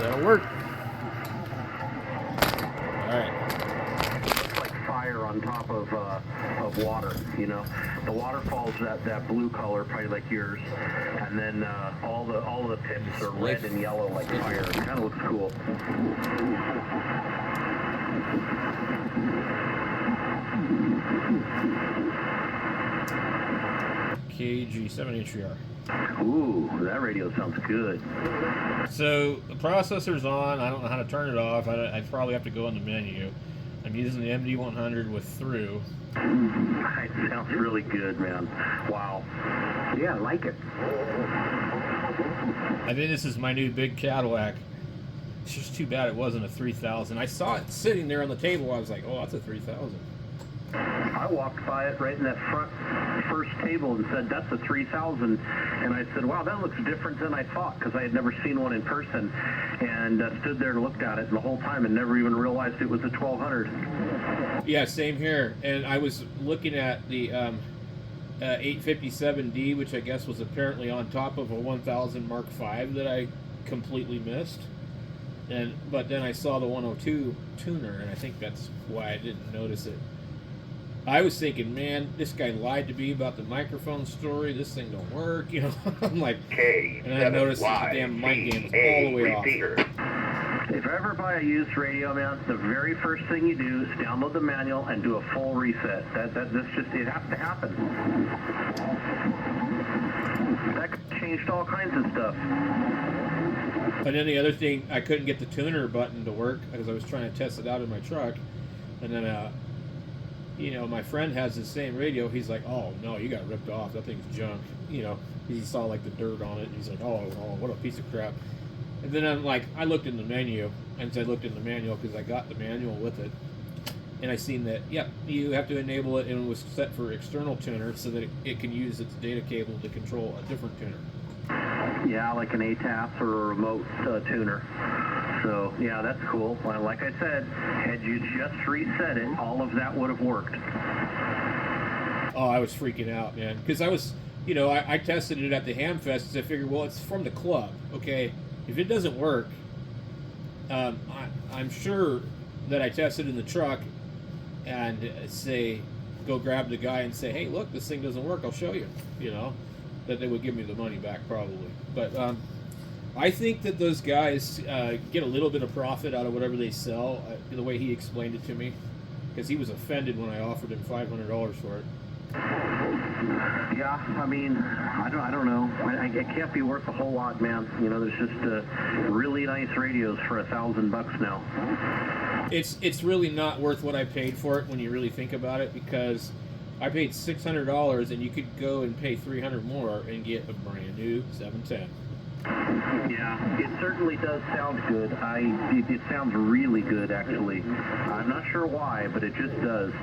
That'll work. Alright. Looks like fire on top of water, you know. The waterfall's that blue color, probably like yours. And then all of the pips are red and yellow like fire. It kind of looks cool. KG7HR. Ooh, that radio sounds good. So the processor's on. I don't know how to turn it off. I'd probably have to go in the menu. I'm using the MD100 with through. It sounds really good, man. Wow. Yeah, I like it. I think this is my new big Cadillac. It's just too bad it wasn't a 3000. I saw it sitting there on the table. I was like, oh, that's a 3000. I walked by it right in that first table and said, that's a 3000. And I said, wow, that looks different than I thought, because I had never seen one in person. And stood there and looked at it the whole time and never even realized it was a 1200. Yeah, same here. And I was looking at the 857D, which I guess was apparently on top of a 1000 Mark V that I completely missed. But then I saw the 102 tuner, and I think that's why I didn't notice it. I was thinking, man, this guy lied to me about the microphone story. This thing don't work, you know. I'm like, and I noticed the damn mic gain was all the way off. If I ever buy a used radio, man, the very first thing you do is download the manual and do a full reset. It has to happen. That changed all kinds of stuff. And then the other thing, I couldn't get the tuner button to work because I was trying to test it out in my truck, and then you know, my friend has the same radio. He's like, oh, no, you got ripped off. That thing's junk. You know, he saw, like, the dirt on it. And he's like, oh, what a piece of crap. And then I'm like, I looked in the menu. And I looked in the manual because I got the manual with it. And I seen that, yeah, you have to enable it. And it was set for external tuner so that it can use its data cable to control a different tuner. Yeah, like an ATAS or a remote tuner. So, yeah, that's cool. Well, like I said, had you just reset it, all of that would have worked. Oh, I was freaking out, man. Because I was, you know, I tested it at the Hamfest because I figured, well, it's from the club, okay? If it doesn't work, I'm sure that I tested in the truck and go grab the guy and say, hey, look, this thing doesn't work. I'll show you, you know, that they would give me the money back probably. But I think that those guys get a little bit of profit out of whatever they sell, the way he explained it to me, because he was offended when I offered him $500 for it. Yeah, I mean, I don't know. It can't be worth a whole lot, man. You know, there's just really nice radios for $1,000 now. It's really not worth what I paid for it when you really think about it, because I paid $600 and you could go and pay $300 more and get a brand new 710. Yeah, it certainly does sound good. It sounds really good, actually. I'm not sure why, but it just does.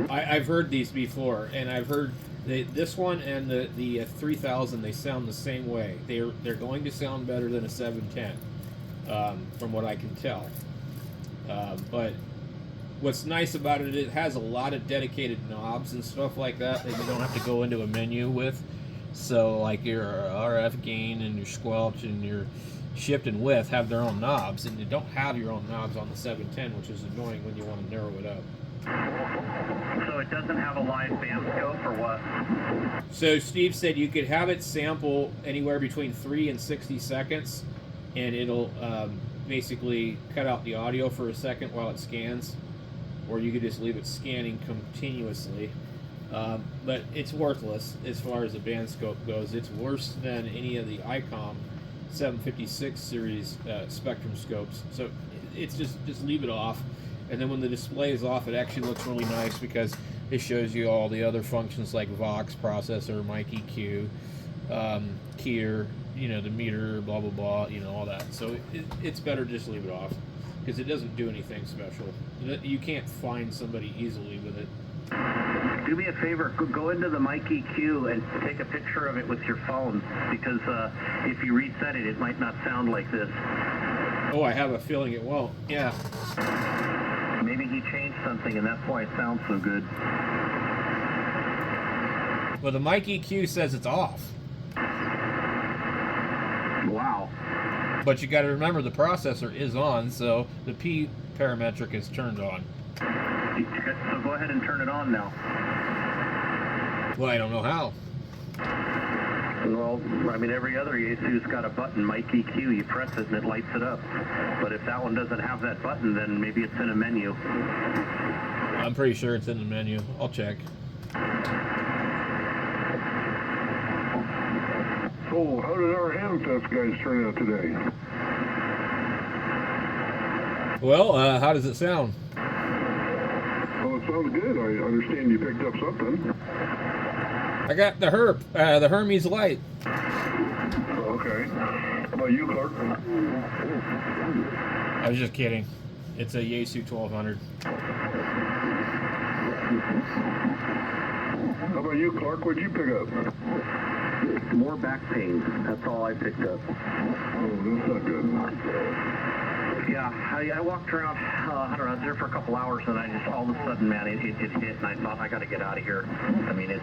I've heard these before, and I've heard this one and the 3000. They sound the same way. They're going to sound better than a 710, from what I can tell. But what's nice about it, it has a lot of dedicated knobs and stuff like that you don't have to go into a menu with. So like your RF gain and your squelch and your shift and width have their own knobs, and you don't have your own knobs on the 710, which is annoying when you want to narrow it up. So it doesn't have a live band scope or what? So Steve said you could have it sample anywhere between 3 and 60 seconds, and it'll basically cut out the audio for a second while it scans, or you could just leave it scanning continuously. But it's worthless as far as the band scope goes. It's worse than any of the ICOM 756 series spectrum scopes. So it's just leave it off. And then when the display is off, it actually looks really nice because it shows you all the other functions like Vox processor, mic EQ, keyer, you know, the meter, blah, blah, blah, you know, all that. So it's better just leave it off because it doesn't do anything special. You can't find somebody easily with it. Do me a favor, go into the mic EQ and take a picture of it with your phone, because if you reset it, it might not sound like this. Oh, I have a feeling it won't. Yeah. Maybe he changed something and that's why it sounds so good. Well, the mic EQ says it's off. Wow. But you got to remember the processor is on, so the P parametric is turned on. So go ahead and turn it on now. Well, I don't know how. Well, I mean, every other yaesu's got a button, mic EQ. You press it and it lights it up. But if that one doesn't have that button, then maybe it's in a menu. I'm pretty sure it's in the menu. I'll check. So, how did our Hamfest guys turn out today? Well, how does it sound? Well, it sounds good. I understand you picked up something. I got the Hermes Light. Okay. How about you, Clark? I was just kidding. It's a yaesu 1200. How about you, Clark? What'd you pick up? More back pain. That's all I picked up. Oh, that's not good. Yeah, I walked around, I don't know, I was there for a couple hours, and I just, all of a sudden, man, it hit, and I thought, I got to get out of here. I mean, it's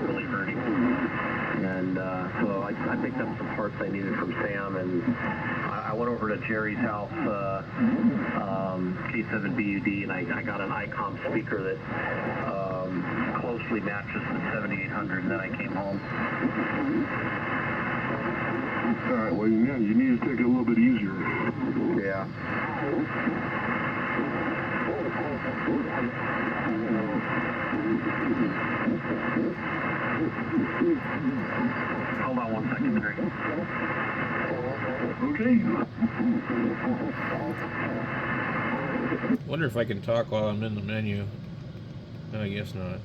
really hurting. And so I picked up some parts I needed from Sam, and I went over to Jerry's house, K7BUD, and I got an ICOM speaker that closely matches the 7800, and then I came home. All right, well, yeah, you need to take it a little bit easier. Yeah. Hold on 1 second, Drake. Okay. Wonder if I can talk while I'm in the menu. No, I guess not.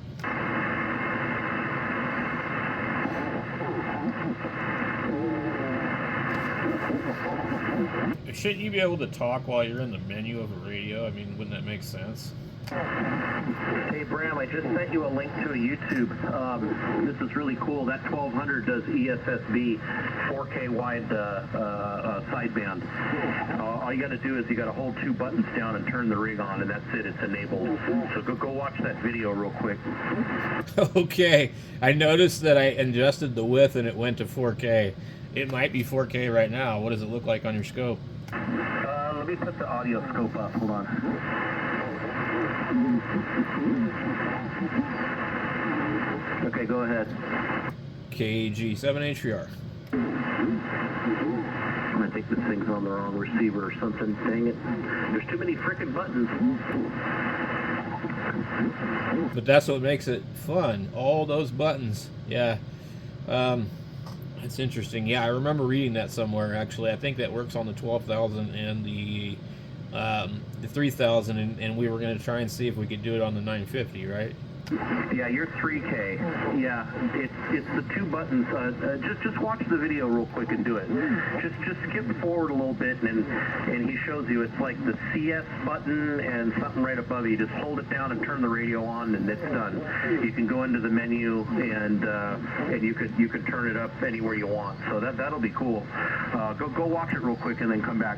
Shouldn't you be able to talk while you're in the menu of a radio? I mean, wouldn't that make sense? Hey, Bram, I just sent you a link to a YouTube. This is really cool. That 1200 does ESSB 4K wide sideband. All you got to do is you got to hold two buttons down and turn the rig on, and that's it. It's enabled. So go watch that video real quick. Okay. I noticed that I adjusted the width and it went to 4K. It might be 4K right now. What does it look like on your scope? Let me put the audio scope up. Hold on. Okay, go ahead. KG7HVR. I think this thing's on the wrong receiver or something. Dang it. There's too many frickin' buttons. But that's what makes it fun. All those buttons. Yeah. That's interesting. Yeah, I remember reading that somewhere, actually. I think that works on the 12,000 and the 3,000, and we were going to try and see if we could do it on the 950, right? Yeah, you're 3K. Yeah, it's the two buttons. Just watch the video real quick and do it. Just skip forward a little bit, and he shows you it's like the CS button and something right above you. Just hold it down and turn the radio on, and it's done. You can go into the menu and you could turn it up anywhere you want. So that'll be cool. Go watch it real quick and then come back.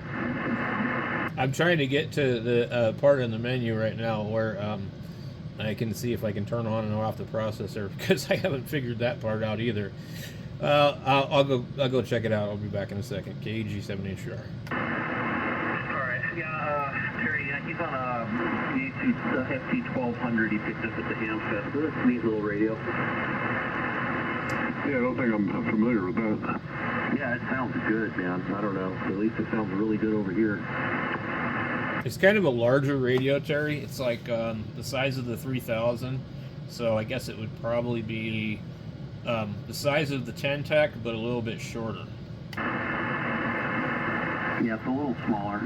I'm trying to get to the part in the menu right now where I can see if I can turn on and off the processor, because I haven't figured that part out either. I'll go check it out. I'll be back in a second. KG7HR. Alright, yeah, Terry, he's on a yaesu ft1200 he picked up at the Hamfest. That's a neat little radio. Yeah, I don't think I'm familiar with that. Yeah, it sounds good, man. I don't know. At least it sounds really good over here. It's kind of a larger radio, Terry. It's like the size of the 3000, so I guess it would probably be the size of the 10 Tech, but a little bit shorter. Yeah, it's a little smaller.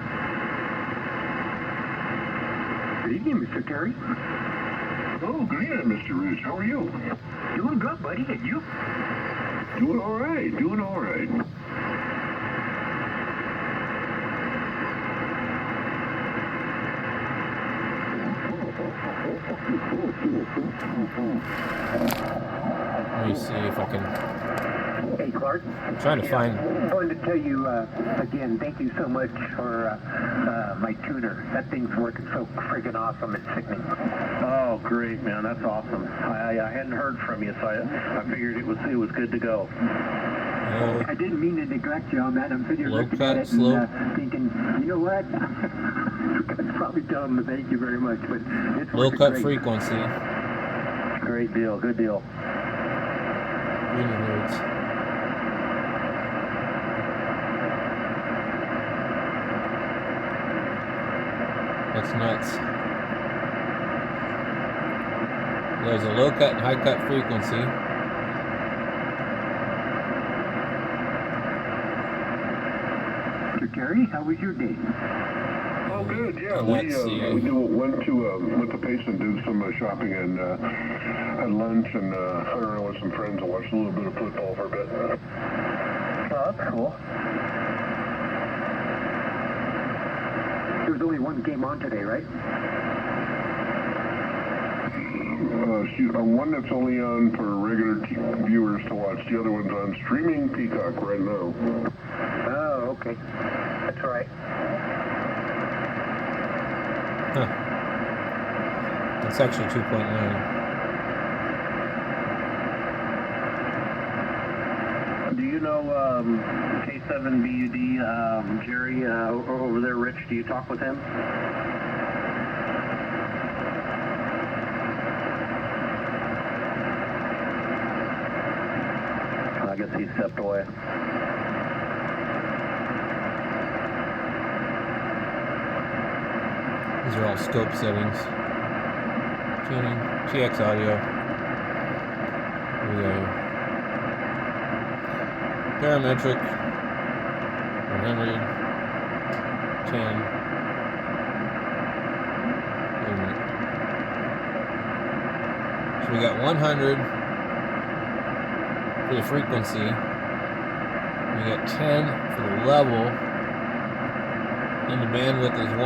Good evening, Mr. Terry. Oh, good evening, Mr. Rich. How are you? Doing good, buddy. And you? Doing all right. Doing all right. Let me see if I can. Hey, Clark. I'm trying to find. I wanted to tell you again, thank you so much for my tuner. That thing's working so friggin' awesome. It's sickening. Oh, great, man. That's awesome. I hadn't heard from you, so I figured it was good to go. Oh, I didn't mean to neglect you on that. I'm sitting here low looking cut, at it slow. and thinking, you know what? I'd probably tell him to thank you very much, but it's Low working cut great. frequency. Great deal. Good deal. 300 hertz. That's nuts. There's a low cut and high cut frequency. Mr. Terry, how was your day? Oh, good. Yeah, Let's see. went to Pace and did some shopping and had lunch and hung around with some friends and watched a little bit of football for a bit. Oh, that's cool. There's only one game on today, right? One that's only on for regular viewers to watch. The other one's on streaming Peacock right now. Oh, okay. That's all right. Huh. It's actually 2.9. Do you know K7BUD, Jerry, over there, Rich? Do you talk with him? I guess he stepped away. These are all scope settings. Tuning, TX audio. Here we go. Parametric. 100. 10. Wait a minute. So we got 100 for the frequency. We got 10 for the level. And the bandwidth is 1.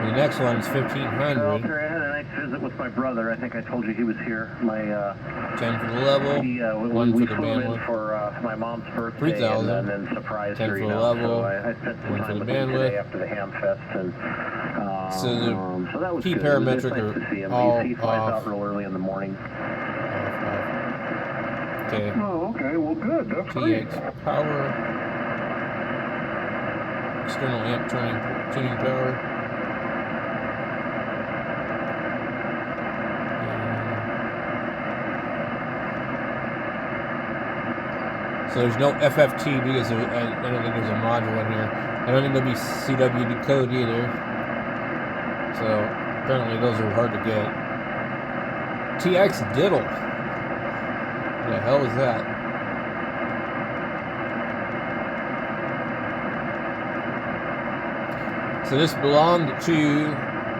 And the next one is 1500. Well, Terry, I had a nice visit with my brother. I think I told you he was here. My 10 for the level. he, 1 we for the flew him in bandwidth. for my mom's birthday 3,000. and then surprised 10 her. for You the know, level. so I spent some 1 for time the with him bandwidth. today after the ham fest, and So the so that was key good. parametric It was nice to see him. are He flies all out real early in the morning. off. Okay. Oh, okay. Well, good. That's great. TX power. External amp tuning power. So there's no FFT because I don't think there's a module in here. I don't think there'll be CW decode either. So apparently those are hard to get. TX diddle. The hell is that? So this belonged to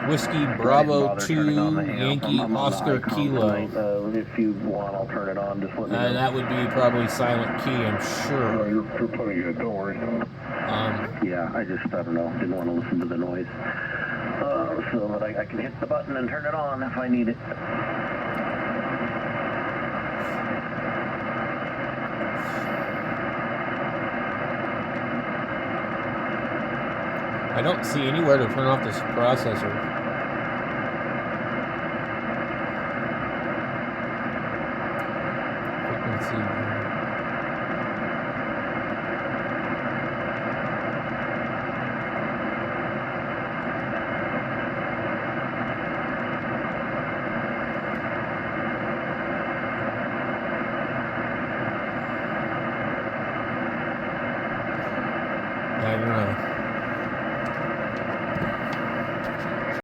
Whiskey Bravo 2 Yankee Oscar Kilo. If you want, I'll turn it on. Just let me know. And that would be probably silent key, I'm No, sure. you're plenty good. Don't worry. Yeah, I don't know. Didn't want to listen to the noise. So that I can hit the button and turn it on if I need it. I don't see anywhere to turn off this processor. Frequency. I don't know.